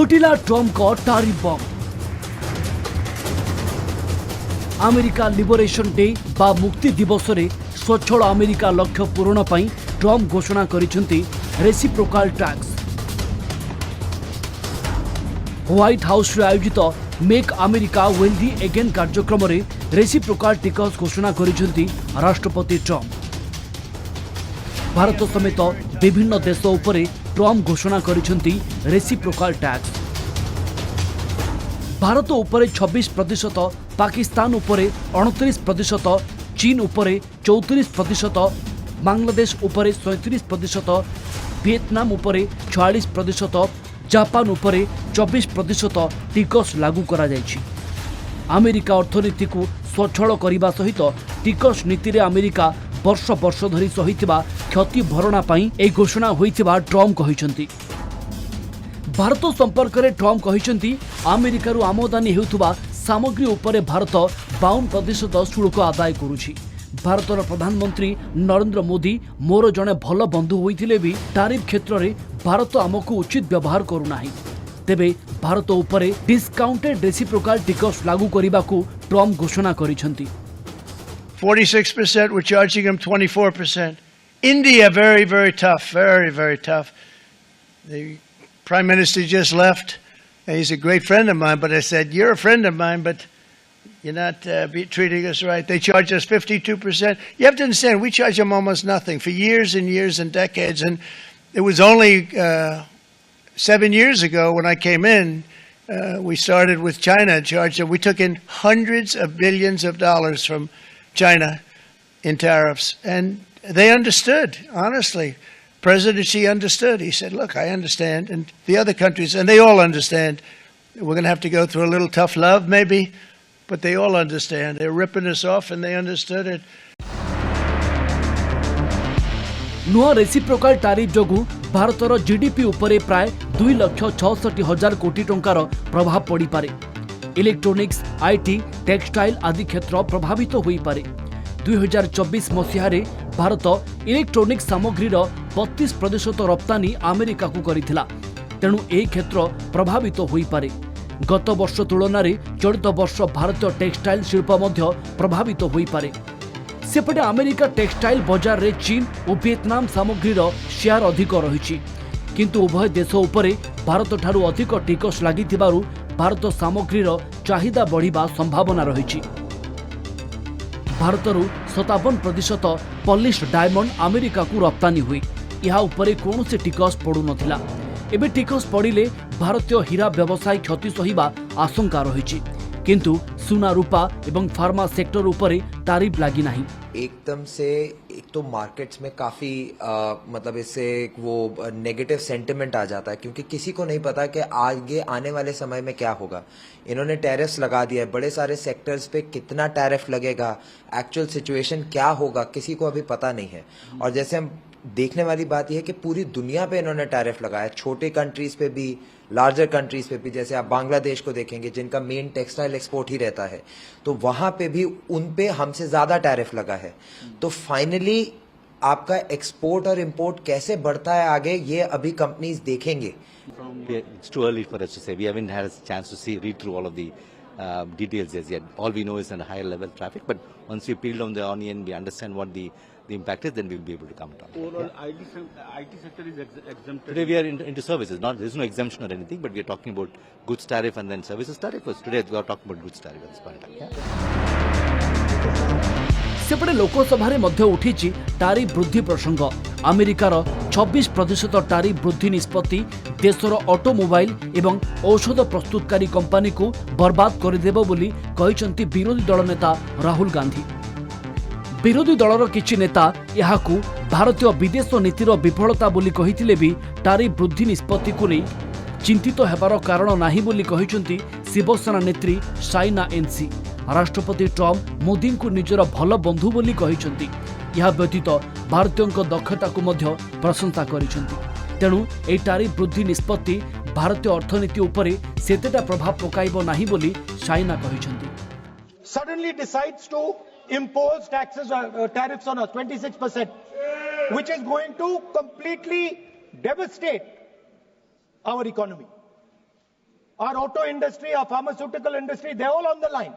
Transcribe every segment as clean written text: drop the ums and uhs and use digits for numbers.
फुटिला Trump को tariff बम। America liberation day बा मुक्ति दिवस रे स्वच्छल अमेरिका लक्ष्य पूरण पर ट्रम्प घोषणा करिसेंती रेसिप्रोकाल टैक्स। व्हाइट हाउस रे आयोजित मेक अमेरिका वेल्दी अगेन कार्यक्रम रे रेसिप्रोकाल टिकस घोषणा करिसेंती राष्ट्रपति ट्रम्प। भारत समेत विभिन्न देश उपरे ट्रम्प घोषणा करिसेंती रेसिप्रोकाल टैक्स। भारत उपरे 26%, पाकिस्तान उपरे 29%, चीन उपरे 34%, बांग्लादेश उपरे 37%, वियतनाम उपरे 46%, जापान उपरे 24% टिकस लागू करा जायछि। अमेरिका अर्थनीति को स्वच्छल करने सहित टिकस नीति रे अमेरिका वर्ष वर्ष धरी सहित क्षति भरणा पाई ए घोषणा होइथिबा ट्रम्प कहिसंती। भारत संपर्क में ट्रम्प कहिसंती अमेरिका रु आमदानी हेउथुबा सामग्री उपरे भारत 52% शुल्क आदाय करुछि। भारतर प्रधानमंत्री नरेंद्र मोदी मोर जने भल बंधु होइथिले भी टारिफ क्षेत्र में भारत आमको उचित व्यवहार करूनाही। तेबे भारत उपरे डिस्काउंटेड रेसिप्रोकाल टिकस लागू करबाकू ट्रम्प घोषणा करिसंती। 46%, we're charging them 24%. India, very, very tough, very, very tough. The Prime Minister just left. He's a great friend of mine, but I said, you're a friend of mine, but you're not treating us right. They charge us 52%. You have to understand, we charge them almost nothing for years and years and decades. And it was only 7 years ago when I came in, we started with China and charged them. We took in hundreds of billions of dollars from China in tariffs, and they understood, honestly. President Xi understood. He said, look, I understand, and the other countries, and they all understand. We're going to have to go through a little tough love maybe, but they all understand. They're ripping us off, and they understood it. नुआ reciprocal tariff जोगु भारतर GDP उपरे प्राय 2,66,000 कोटी टंकार प्रभाव पड़ी पारे। Electronics, IT, textile आदि क्षेत्र प्रभावित होई पारे। 2024 मसीहारे भारत इलेक्ट्रोनिक्स सामग्रीर 32% रप्तानी अमेरिका को करिथिला। तेणु ए क्षेत्र प्रभावित होई पारे। गत वर्ष तुलन में चलित वर्ष भारतीय टेक्सटाइल शिल्प मध्य प्रभावित होई पारे। सेपटे अमेरिका टेक्सटाइल बाजार रे चीन और वियतनाम सामग्रीर शेयर अधिक रही, किंतु उभय देश उपरे भारत ठारू अधिक टिकस लागिथिबारु भारत सामग्रीर चाहिदा बढ़िबा संभावना रही। भारतरू 57% पॉलिश डायमंड अमेरिका को रप्तानी हुई। यह उपरे कौनसी टिकस पड़ू नथिला। एबे टिकस पड़िले भारतीय हीरा व्यवसाय क्षति सहिबा आशंका रही, किंतु सुना रूपा एवं फार्मा सेक्टर उपरे तारिफ लागी नहीं। एकदम से एक तो मार्केट्स में काफी मतलब इससे वो नेगेटिव सेंटिमेंट आ जाता है, क्योंकि किसी को नहीं पता कि आगे आने वाले समय में क्या होगा। इन्होंने टैरिफ्स लगा दिया है, बड़े सारे सेक्टर्स पे कितना टैरिफ लगेगा, एक्चुअल सिचुएशन क्या होगा, किसी को अभी पता नहीं है। और जैसे हम देखने वाली बात यह है कि पूरी दुनिया पे इन्होंने टैरिफ लगाया, छोटे कंट्रीज पे भी, लार्जर कंट्रीज पे भी। जैसे आप बांग्लादेश को देखेंगे जिनका मेन टेक्सटाइल एक्सपोर्ट ही रहता है, तो वहां पे भी उन पे हमसे ज्यादा टैरिफ लगा है। तो फाइनली आपका एक्सपोर्ट और इंपोर्ट कैसे बढ़ता है आगे, ये अभी कंपनीज देखेंगे। It's too early for us to say. We haven't had a chance to read through all of the details as yet. All we know is a higher level traffic, but once we peel down the onion, we understand what the impact is, then we'll be able to comment on it. Overall, IT sector is exempted. Today we are into services. There's no exemption or anything, but we are talking about goods tariff and then services tariff. Because today we are talking about goods tariff at this point in time. सेपटे लोकसभा मध्य उठी tariff वृद्धि प्रसंग। अमेरिकार 26% tariff वृद्धि निष्पत्ति देशर automobile एवं औषध प्रस्तुतकारी कंपनी को बर्बाद करदेव बोली कहिसंती विरोधी दल नेता राहुल गांधी। विरोधी दलर किछि नेता यहाकू भारतीय विदेश नीतिर विफलता बोली कहिथिले भी टारिफ वृद्धि निष्पत्ति को नहीं चिंतित हेबार कारण नाही बोली कहिसंती शिवसेना नेत्री साइना एनसी। राष्ट्रपति ट्रम्प मोदी को निजर भल बंधु बोली कहिसंती। यह व्यतीत भारतीयों दक्षता को मध्य प्रशंसा करिसंती। तेणु ए टारिफ वृद्धि निष्पत्ति भारतीय अर्थनीति उपरे सेतेटा प्रभाव पकाइबो नाही बोली Saina कहिसंती। Suddenly decides to impose tariffs on us, 26%, which is going to completely devastate our economy. our auto industry, our pharmaceutical industry, they're all on the line.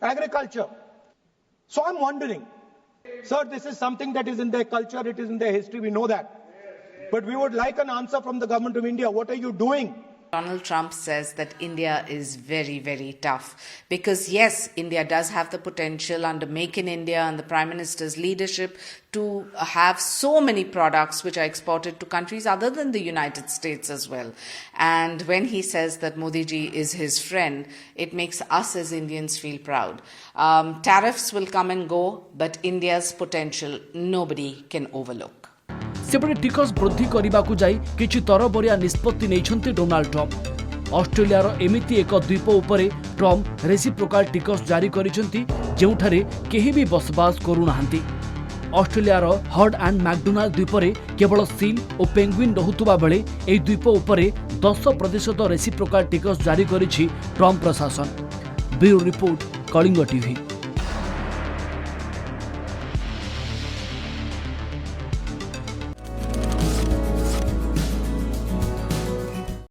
Agriculture. So I'm wondering, sir, this is something that is in their culture, it is in their history, we know that. But we would like an answer from the government of India. What are you doing? Donald Trump says that India is very, very tough because yes, India does have the potential under Make in India and the Prime Minister's leadership to have so many products which are exported to countries other than the United States as well. And when he says that Modi ji is his friend, it makes us as Indians feel proud. Tariffs will come and go, but India's potential nobody can overlook. सेपटे टिकस वृद्धि करने जाई किछि तरबरिया निष्पत्ति नेइछन्ते Donald Trump. ऑस्ट्रेलियार एमिति एक द्वीप उपरे ट्रम्प रेसिप्रोकाल टिकस जारी करिसेंती जेउठारे केही भी बसबास करू नाहंती। ऑस्ट्रेलियार हर्ड एंड मैकडोनाल्ड द्वीपरे केवल सील और पेंगुइन रहुतुबा बेले एही द्वीप उपरे 10% रेसिप्रोकाल टिकस जारी करिछि ट्रम्प प्रशासन। Bureau report, Kalinga TV.